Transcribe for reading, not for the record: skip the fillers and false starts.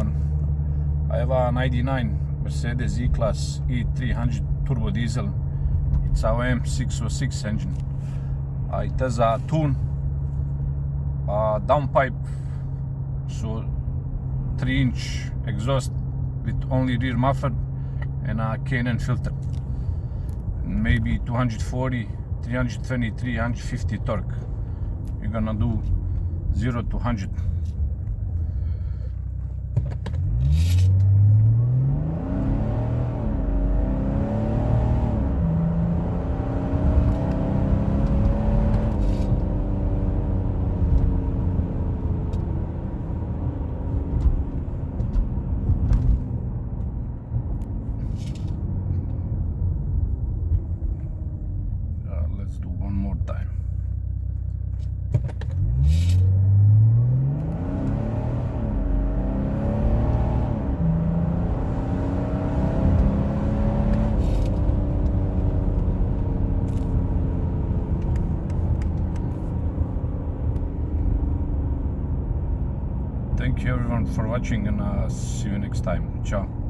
everyone. I have a 99 Mercedes E-Class E300 turbo diesel. It's a M606 engine. It has a tune, a downpipe, so 3-inch exhaust with only rear muffler and a K&N filter. Maybe 240, 320, 350 torque. You're gonna do 0 to 100. Let's do one more time. Thank you everyone for watching, and see you next time. Ciao.